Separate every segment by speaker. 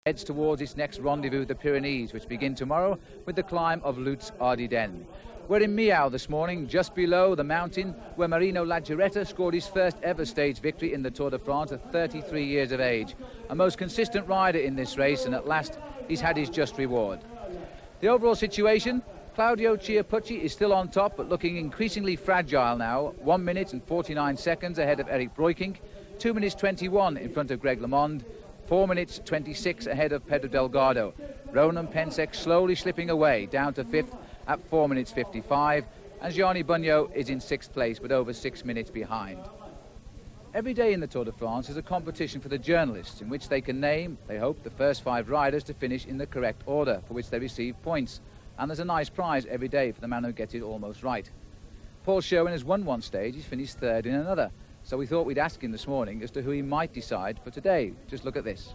Speaker 1: heads towards its next rendezvous, the Pyrenees, which begin tomorrow with the climb of Lutz Ardiden. We're in Millau this morning, just below the mountain where Marino Lageretta scored his first ever stage victory in the Tour de France at 33 years of age. A most consistent rider in this race, and at last he's had his just reward. The overall situation: Claudio Chiappucci is still on top, but looking increasingly fragile now. 1 minute and 49 seconds ahead of Eric Breukink, 2 minutes 21 in front of Greg LeMond, 4 minutes 26 ahead of Pedro Delgado. Ronan Pensek slowly slipping away, down to fifth at 4 minutes 55, and Gianni Bugno is in sixth place, but over 6 minutes behind. Every day in the Tour de France is a competition for the journalists, in which they can name, they hope, the first 5 riders to finish in the correct order, for which they receive points. And there's a nice prize every day for the man who gets it almost right. Paul Sherwin has won one stage, he's finished third in another. So we thought we'd ask him this morning as to who he might decide for today. Just look at this.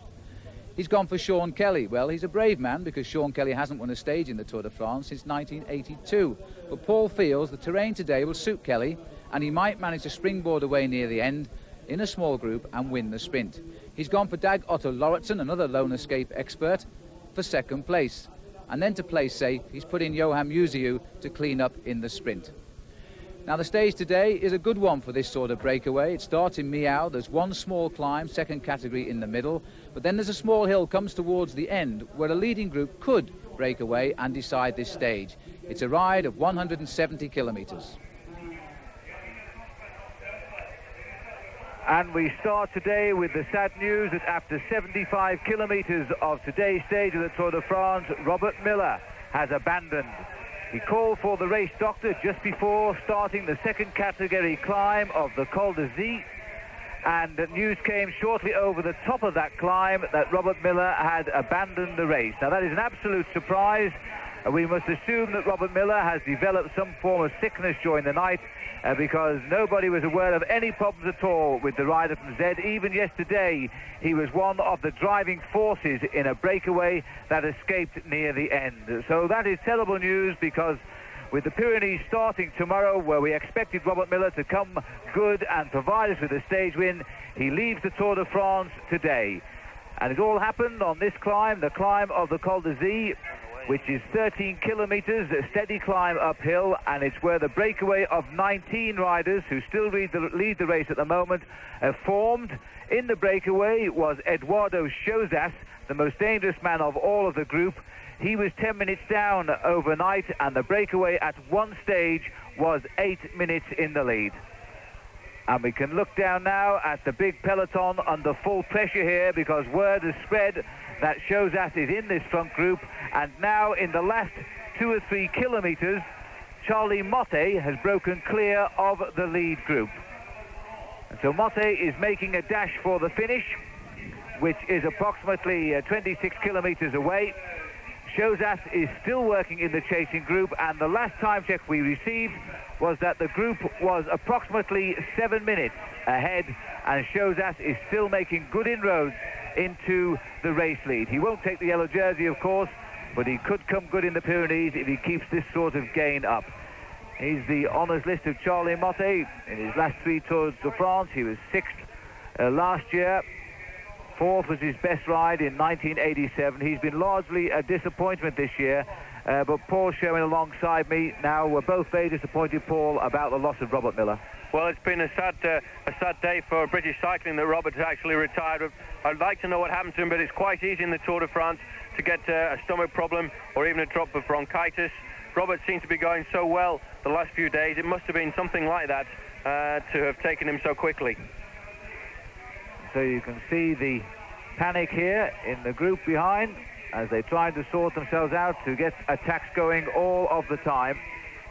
Speaker 1: He's gone for Sean Kelly. Well, he's a brave man, because Sean Kelly hasn't won a stage in the Tour de France since 1982. But Paul feels the terrain today will suit Kelly, and he might manage to springboard away near the end in a small group and win the sprint. He's gone for Dag Otto Lauritsen, another lone escape expert, for second place. And then to play safe, he's put in Johan Museeuw to clean up in the sprint. Now, the stage today is a good one for this sort of breakaway. It starts in Millau. There's one small climb, second category, in the middle. But then there's a small hill comes towards the end where a leading group could break away and decide this stage. It's a ride of 170 kilometres.
Speaker 2: And we start today with the sad news that after 75 kilometres of today's stage of the Tour de France, Robert Millar has abandoned. He called for the race doctor just before starting the second category climb of the Col de Zee, and the news came shortly over the top of that climb that Robert Millar had abandoned the race. Now, that is an absolute surprise. We must assume that Robert Millar has developed some form of sickness during the night, because nobody was aware of any problems at all with the rider from Z. Even yesterday, he was one of the driving forces in a breakaway that escaped near the end. So that is terrible news, because with the Pyrenees starting tomorrow, where we expected Robert Millar to come good and provide us with a stage win, he leaves the Tour de France today. And it all happened on this climb, the climb of the Col de Zee, which is 13 kilometres, a steady climb uphill, and it's where the breakaway of 19 riders who still lead the race at the moment have formed. In the breakaway was Eduardo Chozas, the most dangerous man of all of the group. He was 10 minutes down overnight, and the breakaway at one stage was 8 minutes in the lead. And we can look down now at the big peloton under full pressure here, because word has spread that Chozas is in this front group. And now in the last 2 or 3 kilometres, Charlie Motte has broken clear of the lead group. And so Motte is making a dash for the finish, which is approximately 26 kilometres away. Chozas is still working in the chasing group, and the last time check we received was that the group was approximately 7 minutes ahead, and Chozas is still making good inroads into the race lead. He won't take the yellow jersey, of course, but he could come good in the Pyrenees if he keeps this sort of gain up. He's the honours list of Charlie Motte. In his last 3 Tours de France, he was 6th last year. 4th was his best ride in 1987. He's been largely a disappointment this year, but Paul Sherwin alongside me now. We're both very disappointed, Paul, about the loss of Robert Millar.
Speaker 3: Well, it's been a sad day for British cycling that Robert has actually retired. I'd like to know what happened to him, but it's quite easy in the Tour de France to get a stomach problem or even a drop of bronchitis. Robert seemed to be going so well the last few days. It must have been something like that to have taken him so quickly.
Speaker 2: So you can see the panic here in the group behind as they try to sort themselves out to get attacks going all of the time.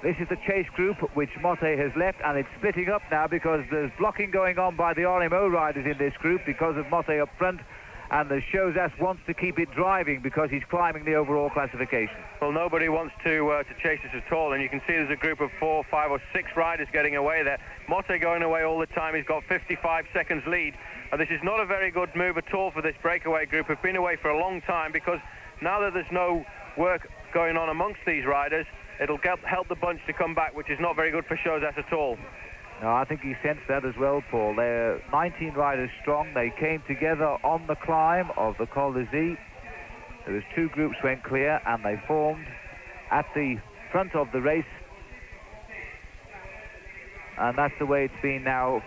Speaker 2: This is the chase group which Motte has left, and it's splitting up now because there's blocking going on by the RMO riders in this group because of Motte up front, and the Chozas wants to keep it driving because he's climbing the overall classification.
Speaker 3: Well, nobody wants to chase us at all, and you can see there's a group of 4, 5 or 6 riders getting away there. Motte going away all the time. He's got 55 seconds lead. This is not a very good move at all for this breakaway group, who've been away for a long time, because now that there's no work going on amongst these riders, it'll help the bunch to come back, which is not very good for Chozas at all.
Speaker 2: No, I think he sensed that as well, Paul. They're 19 riders strong. They came together on the climb of the Col de Zee. There was 2 groups went clear, and they formed at the front of the race. And that's the way it's been now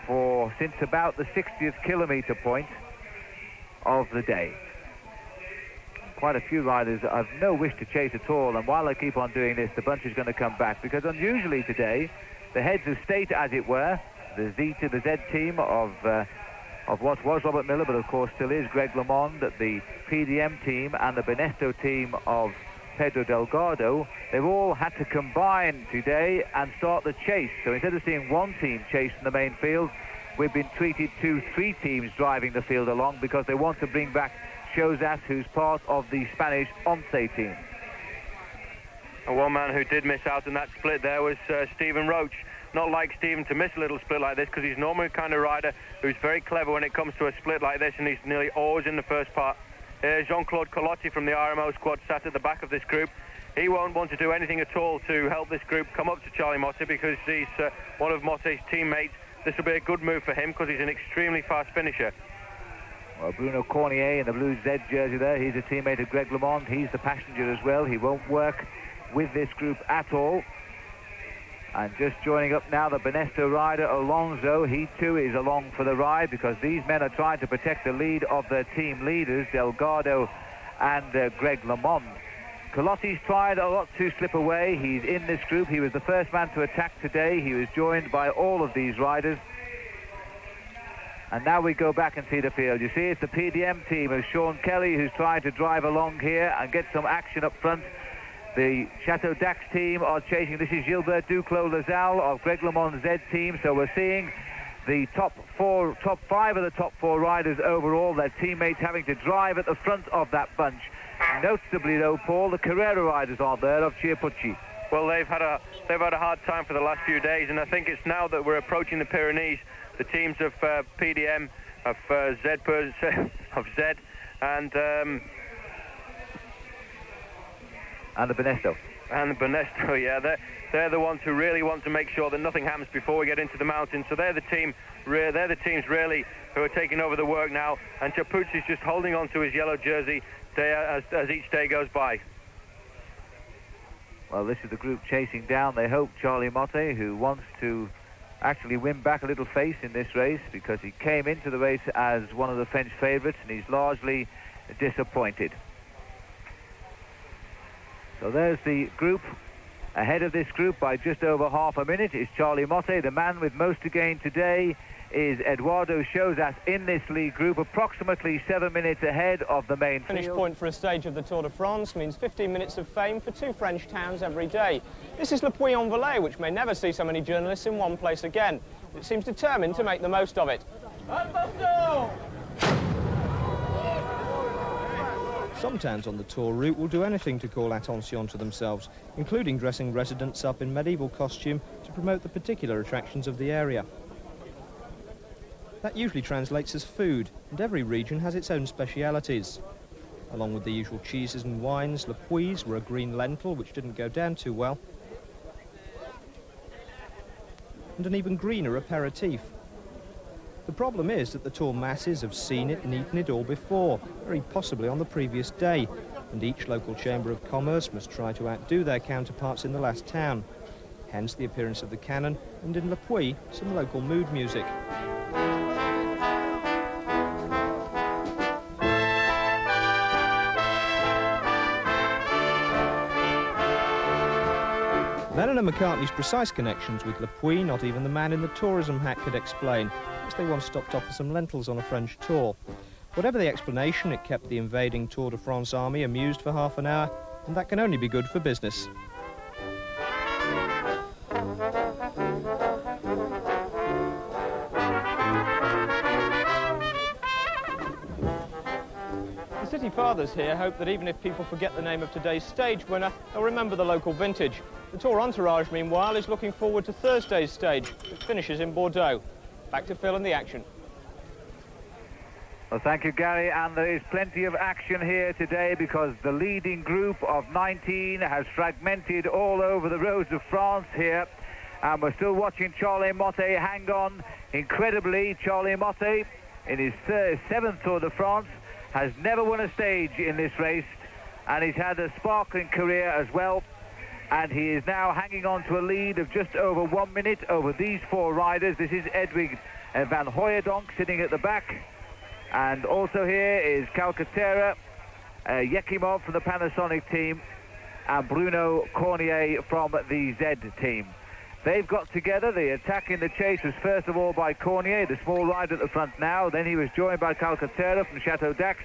Speaker 2: since about the 60th kilometre point of the day. Quite a few riders have no wish to chase at all, and while they keep on doing this, the bunch is going to come back, because unusually today, the heads of state, as it were, the Z team of what was Robert Miller, but of course still is Greg LeMond, the PDM team and the Banesto team of Pedro Delgado, they've all had to combine today and start the chase. So instead of seeing one team chasing the main field, we've been treated to 3 teams driving the field along, because they want to bring back Chozas, who's part of the Spanish Once team.
Speaker 3: And one man who did miss out in that split there was Stephen Roach. Not like Stephen to miss a little split like this, because he's normally the kind of rider who's very clever when it comes to a split like this, and he's nearly always in the first part. Jean-Claude Colotti from the RMO squad sat at the back of this group. He won't want to do anything at all to help this group come up to Charlie Motte, because he's one of Motte's teammates. This will be a good move for him, because he's an extremely fast finisher.
Speaker 2: Well, Bruno Cornier in the blue Z jersey there, he's a teammate of Greg LeMond. He's the passenger as well. He won't work with this group at all. And just joining up now, the Banesto rider Alonso. He too is along for the ride, because these men are trying to protect the lead of their team leaders, Delgado and Greg LeMond. Colotti's tried a lot to slip away. He's in this group. He was the first man to attack today. He was joined by all of these riders. And now we go back and see the field. You see, it's the PDM team of Sean Kelly who's trying to drive along here and get some action up front. The Chateau Dax team are chasing. This is Gilbert Duclos-Lasalle of Greg LeMond's Z team. So we're seeing the top 5 of the top 4 riders overall, their teammates having to drive at the front of that bunch. Noticeably though, Paul, the Carrera riders are there of Chiappucci.
Speaker 3: Well, they've had a hard time for the last few days, and I think it's now that we're approaching the Pyrenees, the teams of PDM, of Z, and
Speaker 2: the Banesto.
Speaker 3: And the Banesto, yeah, they're the ones who really want to make sure that nothing happens before we get into the mountains. So they're the teams really who are taking over the work now, and Chiappucci's just holding on to his yellow jersey as each day goes by.
Speaker 2: Well, this is the group chasing down, they hope, Charlie Motte, who wants to actually win back a little face in this race, because he came into the race as one of the French favourites, and he's largely disappointed. So there's the group. Ahead of this group by just over half a minute is Charlie Motte. The man with most to gain today is Eduardo Chozas in this lead group, approximately 7 minutes ahead of the main field.
Speaker 4: Finish point for a stage of the Tour de France means 15 minutes of fame for 2 French towns every day. This is Le Puy-en-Velay, which may never see so many journalists in one place again. It seems determined to make the most of it. Some towns on the Tour route will do anything to call attention to themselves, including dressing residents up in medieval costume to promote the particular attractions of the area. That usually translates as food, and every region has its own specialities. Along with the usual cheeses and wines, Le Puys were a green lentil, which didn't go down too well, and an even greener aperitif. The problem is that the Tour masses have seen it and eaten it all before, very possibly on the previous day, and each local chamber of commerce must try to outdo their counterparts in the last town. Hence the appearance of the cannon, and in Le Puy, some local mood music. Lennon and McCartney's precise connections with Le Puy, not even the man in the tourism hat could explain, as they once stopped off for some lentils on a French tour. Whatever the explanation, it kept the invading Tour de France army amused for half an hour, and that can only be good for business. The City Fathers here hope that even if people forget the name of today's stage winner, they'll remember the local vintage. The Tour entourage, meanwhile, is looking forward to Thursday's stage, which finishes in Bordeaux. Back to Phil and the action.
Speaker 2: Well, thank you, Gary, and there is plenty of action here today, because the leading group of 19 has fragmented all over the roads of France here, and we're still watching Charlie Motte hang on. Incredibly, Charlie Motte, in his 7th Tour de France, has never won a stage in this race, and he's had a sparkling career as well. And he is now hanging on to a lead of just over 1 minute over these four riders. This is Edwin van Hooijdonk sitting at the back. And also here is Calcaterra, Yekimov from the Panasonic team, and Bruno Cornier from the Z team. They've got together. The attack in the chase was first of all by Cornier, the small rider at the front now. Then he was joined by Calcaterra from Chateau d'Ax.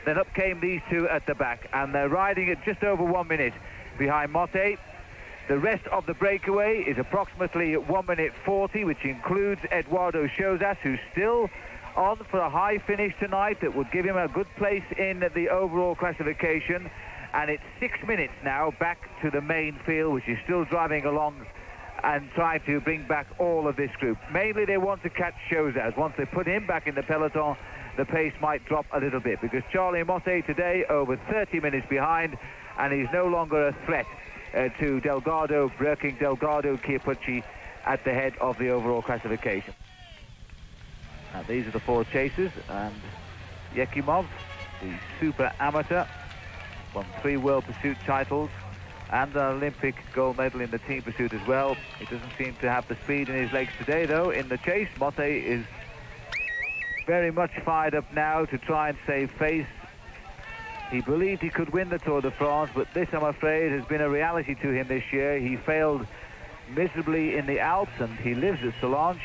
Speaker 2: Then up came these two at the back. And they're riding at just over 1 minute behind Motte. The rest of the breakaway is approximately 1 minute 40, which includes Eduardo Chozas, who's still on for a high finish tonight that would give him a good place in the overall classification. And it's 6 minutes now back to the main field, which is still driving along and trying to bring back all of this group. Mainly they want to catch Chozas. Once they put him back in the peloton, the pace might drop a little bit, because Charlie Motte today over 30 minutes behind, and he's no longer a threat to Delgado, Breking, Delgado, Chiappucci at the head of the overall classification. Now these are the four chasers, and Yekimov, the super amateur, won 3 World Pursuit titles and an Olympic gold medal in the team pursuit as well. He doesn't seem to have the speed in his legs today, though, in the chase. Motte is very much fired up now to try and save face. He believed he could win the Tour de France, but this, I'm afraid, has been a reality to him this year. He failed miserably in the Alps, and he lives at Solange,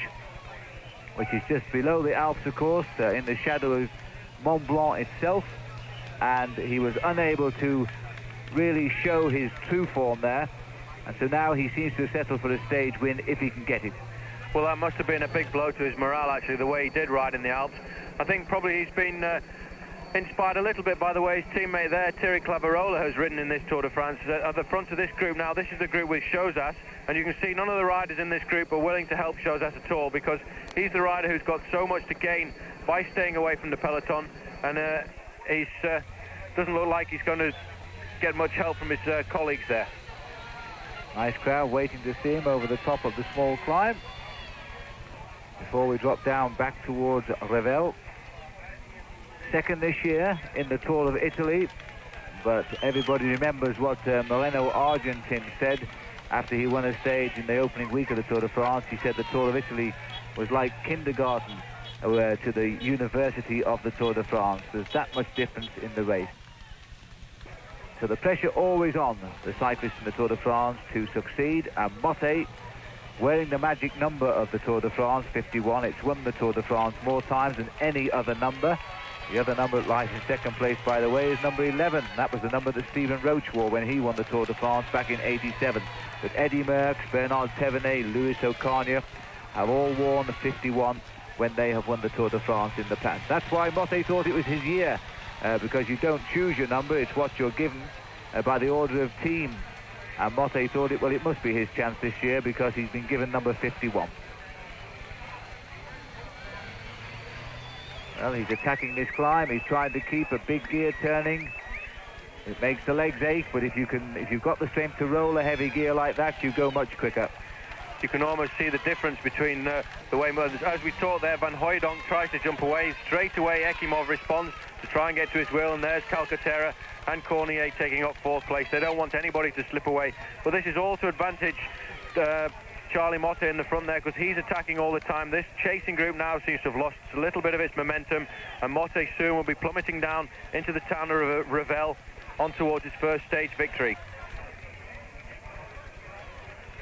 Speaker 2: which is just below the Alps, of course, in the shadow of Mont Blanc itself. And he was unable to really show his true form there. And so now he seems to settle for a stage win if he can get it.
Speaker 3: Well, that must have been a big blow to his morale, actually, the way he did ride in the Alps. I think probably he's been inspired a little bit by the way his teammate there, Thierry Claverola, has ridden in this Tour de France. At the front of this group now, this is the group with Chozas, and you can see none of the riders in this group are willing to help Chozas at all, because he's the rider who's got so much to gain by staying away from the peloton, and he doesn't look like he's going to get much help from his colleagues there.
Speaker 2: Nice crowd waiting to see him over the top of the small climb before we drop down back towards Revel. Second this year in the Tour of Italy, but everybody remembers what Moreno Argentin said after he won a stage in the opening week of the Tour de France. He said the Tour of Italy was like kindergarten to the university of the Tour de France. There's that much difference in the race. So the pressure always on the cyclists in the Tour de France to succeed, and Motte, wearing the magic number of the Tour de France, 51, it's won the Tour de France more times than any other number. The other number that lies in second place, by the way, is number 11. That was the number that Stephen Roche wore when he won the Tour de France back in '87. But Eddy Merckx, Bernard Thévenet, Louis Ocaña have all worn the 51 when they have won the Tour de France in the past. That's why Motte thought it was his year, because you don't choose your number, it's what you're given by the order of team. And Motte thought it must be his chance this year because he's been given number 51. Well, he's attacking this climb. He's trying to keep a big gear turning. It makes the legs ache, but if you've got the strength to roll a heavy gear like that, you go much quicker.
Speaker 3: You can almost see the difference between the way, as we saw there, Van Hooijdonk tries to jump away. Straight away, Ekimov responds to try and get to his wheel, and there's Calcaterra and Cornier taking up 4th place. They don't want anybody to slip away. But this is all to advantage Charlie Motte in the front there, because he's attacking all the time. This chasing group now seems to have lost a little bit of its momentum, and Motte soon will be plummeting down into the town of Revel on towards his first stage victory.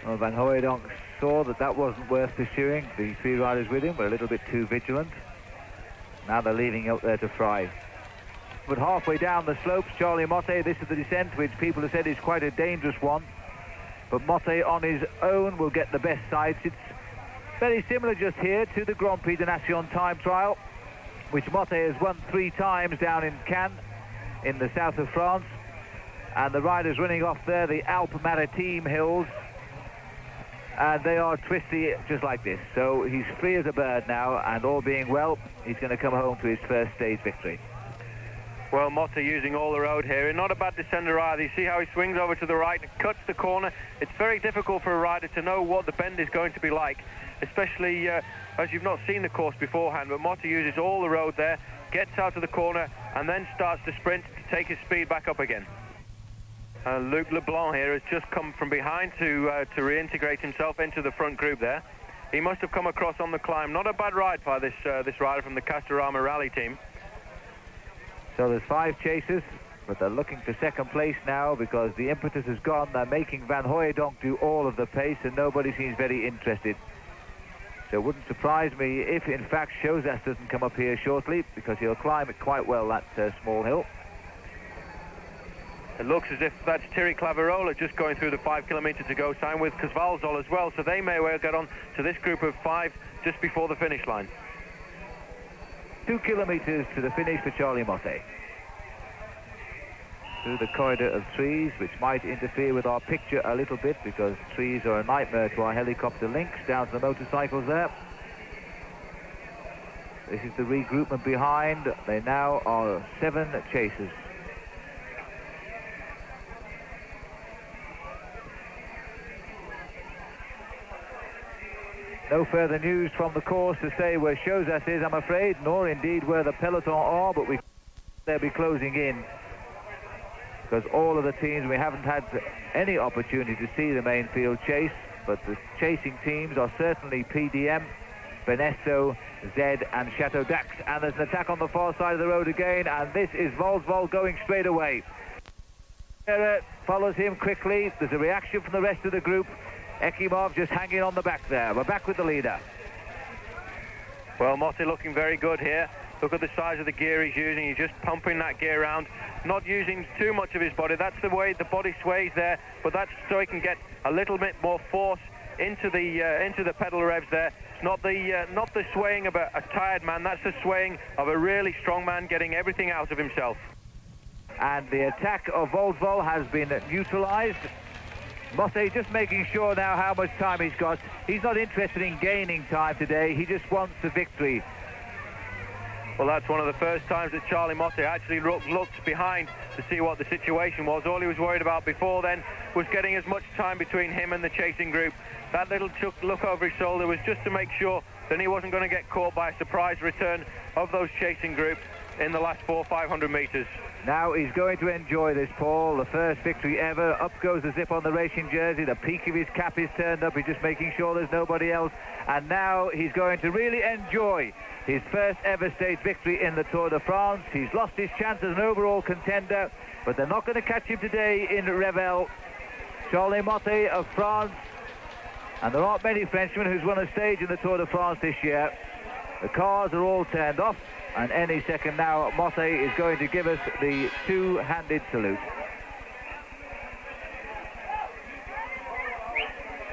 Speaker 2: Well, Van Hooijdonk saw that wasn't worth pursuing. The 3 riders with him were a little bit too vigilant. Now they're leaving out there to fry. But halfway down the slopes, Charlie Motte, this is the descent which people have said is quite a dangerous one. But Motte on his own will get the best sides. It's very similar just here to the Grand Prix de Nation time trial, which Motte has won 3 times down in Cannes in the south of France. And the riders running off there, the Alpes Maritimes hills, and they are twisty just like this. So he's free as a bird now, and all being well, he's going to come home to his first stage victory.
Speaker 3: Well, Motte using all the road here, and not a bad descender either. You see how he swings over to the right and cuts the corner. It's very difficult for a rider to know what the bend is going to be like, especially as you've not seen the course beforehand. But Motte uses all the road there, gets out of the corner, and then starts to sprint to take his speed back up again. Luc Leblanc here has just come from behind to reintegrate himself into the front group there. He must have come across on the climb. Not a bad ride by this rider from the Castorama Rally team.
Speaker 2: So there's 5 chasers, but they're looking for second place now because the impetus has gone. They're making Van Hooijdonk do all of the pace, and nobody seems very interested. So it wouldn't surprise me if, in fact, Chozas doesn't come up here shortly, because he'll climb it quite well, that small hill.
Speaker 3: It looks as if that's Thierry Claverola just going through the 5 kilometres to go sign with Kosvalzol as well, so they may well get on to this group of 5 just before the finish line.
Speaker 2: 2 kilometres to the finish for Charlie Motte. Through the corridor of trees, which might interfere with our picture a little bit, because trees are a nightmare to our helicopter links down to the motorcycles there. This is the regroupment behind. They now are 7 chasers. No further news from the course to say where Chozas is, I'm afraid, nor indeed where the peloton are, but they'll be closing in. Because all of the teams, we haven't had any opportunity to see the main field chase, but the chasing teams are certainly PDM, Benesso, Zed and Chateau Dax. And there's an attack on the far side of the road again, and this is Volkswagen going straight away. Follows him quickly. There's a reaction from the rest of the group. Ekimov just hanging on the back there. We're back with the leader.
Speaker 3: Well, Motte looking very good here. Look at the size of the gear he's using. He's just pumping that gear around, not using too much of his body. That's the way the body sways there, but that's so he can get a little bit more force into the pedal revs there. It's not the swaying of a tired man. That's the swaying of a really strong man getting everything out of himself.
Speaker 2: And the attack of Volkswagen has been neutralized. Motte just making sure now how much time he's got. He's not interested in gaining time today. He just wants the victory.
Speaker 3: Well, that's one of the first times that Charlie Motte actually looked behind to see what the situation was. All he was worried about before then was getting as much time between him and the chasing group. That little look over his shoulder was just to make sure that he wasn't going to get caught by a surprise return of those chasing groups in the last 400 or 500 metres.
Speaker 2: Now he's going to enjoy this, Paul. The first victory ever. Up goes the zip on the racing jersey. The peak of his cap is turned up. He's just making sure there's nobody else. And now he's going to really enjoy his first ever stage victory in the Tour de France. He's lost his chance as an overall contender, but they're not going to catch him today in Revel. Charlie Motte of France. And there aren't many Frenchmen who's won a stage in the Tour de France this year. The cars are all turned off. And any second now, Motte is going to give us the two-handed salute.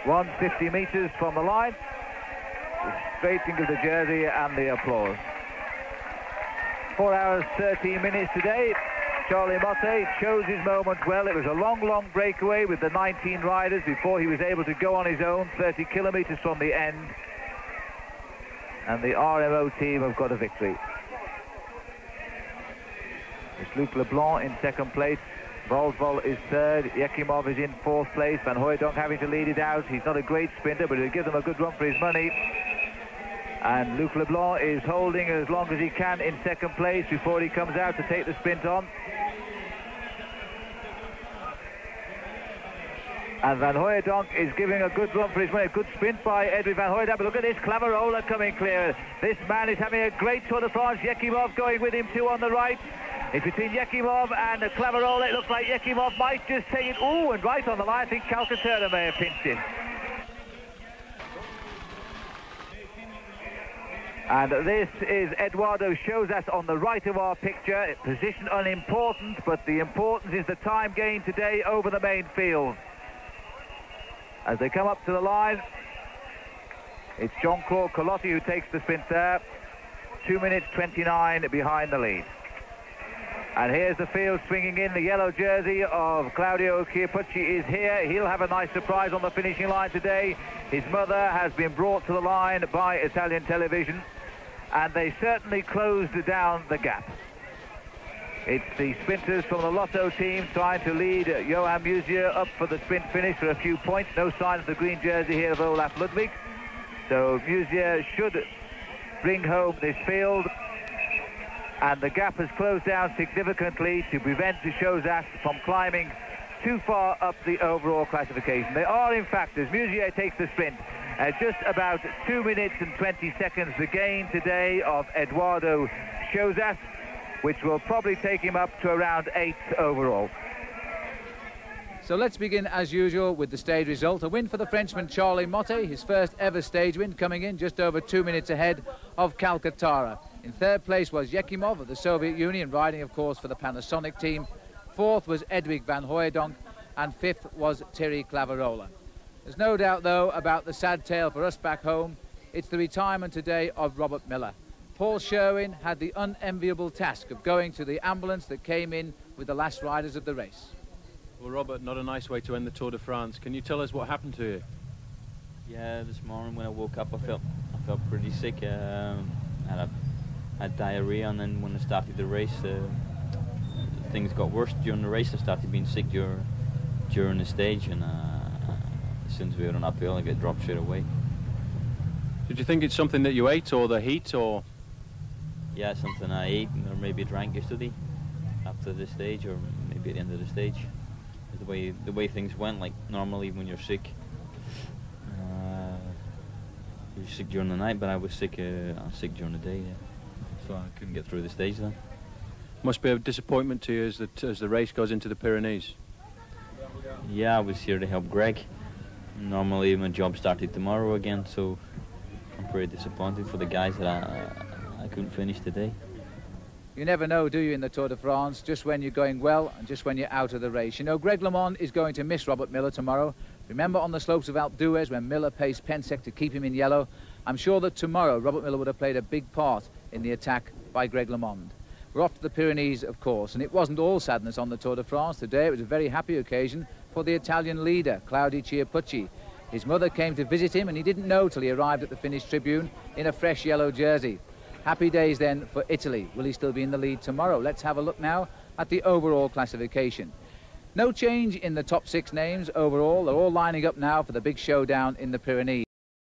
Speaker 2: 150 metres from the line. Straight into the jersey and the applause. 4 hours, 13 minutes today. Charlie Motte chose his moment well. It was a long, long breakaway with the 19 riders before he was able to go on his own 30 kilometres from the end. And the RMO team have got a victory. It's Luc Leblanc in second place. Volkswagen is third. Ekimov is in 4th place. Van Hooijdonk having to lead it out. He's not a great sprinter, but he'll give them a good run for his money. And Luc Leblanc is holding as long as he can in second place before he comes out to take the sprint on. And Van Hooijdonk is giving a good run for his money. A good sprint by Edwin Van Hooijdonk. But look at this, Claverola coming clear. This man is having a great Tour de France. Ekimov going with him too on the right. It's between Ekimov and Claverola. It looks like Ekimov might just take it. Ooh, and right on the line, I think Calcaterra may have pinched it. And this is Eduardo Chozas on the right of our picture. Position unimportant, but the importance is the time gained today over the main field. As they come up to the line, it's Jean-Claude Colotti who takes the sprint there. 2 minutes 29 behind the lead. And here's the field swinging in. The yellow jersey of Claudio Chiappucci is here. He'll have a nice surprise on the finishing line today. His mother has been brought to the line by Italian television, and they certainly closed down the gap. It's the sprinters from the Lotto team trying to lead Johan Musier up for the sprint finish for a few points. No sign of the green jersey here of Olaf Ludwig. So Musier should bring home this field. And the gap has closed down significantly to prevent Chozas from climbing too far up the overall classification. They are, in fact, as Musier takes the sprint, just about 2 minutes and 20 seconds the gain today of Eduardo Chozas, which will probably take him up to around 8th overall.
Speaker 1: So let's begin as usual with the stage result. A win for the Frenchman Charlie Motte, his first ever stage win, coming in just over 2 minutes ahead of Calcaterra. In third place was Yekimov of the Soviet Union, riding of course for the Panasonic team. Fourth was Edwig van Hooijdonk, and fifth was Thierry Claverola. There's no doubt though about the sad tale for us back home. It's the retirement today of Robert Miller. Paul Sherwin had the unenviable task of going to the ambulance that came in with the last riders of the race.
Speaker 5: Well, Robert, not a nice way to end the Tour de France. Can you tell us what happened to you?
Speaker 6: Yeah, this morning when I woke up, I felt pretty sick. I had diarrhea, and then when I started the race, things got worse during the race. I started being sick during the stage, and as soon as we were on uphill, I got dropped straight away.
Speaker 5: Did you think it's something that you ate, or the heat, or?
Speaker 6: Yeah, something I ate or maybe drank yesterday after the stage, or maybe at the end of the stage. The way things went, like normally when you're sick, you're sick during the night, but I was sick during the day, yeah. So I couldn't get through the stage then.
Speaker 5: Must be a disappointment to you as the race goes into the Pyrenees.
Speaker 6: Yeah, I was here to help Greg. Normally my job started tomorrow again, so I'm pretty disappointed for the guys that I couldn't finish today.
Speaker 1: You never know, do you, in the Tour de France, just when you're going well and just when you're out of the race. You know, Greg LeMond is going to miss Robert Miller tomorrow. Remember on the slopes of Alpe d'Huez when Miller paced Pensec to keep him in yellow? I'm sure that tomorrow Robert Miller would have played a big part in the attack by Greg LeMond. We're off to the Pyrenees, of course, and it wasn't all sadness on the Tour de France today. It was a very happy occasion for the Italian leader, Claudio Chiappucci. His mother came to visit him, and he didn't know till he arrived at the finish tribune in a fresh yellow jersey. Happy days then for Italy. Will he still be in the lead tomorrow? Let's have a look now at the overall classification. No change in the top 6 names overall. They're all lining up now for the big showdown in the Pyrenees.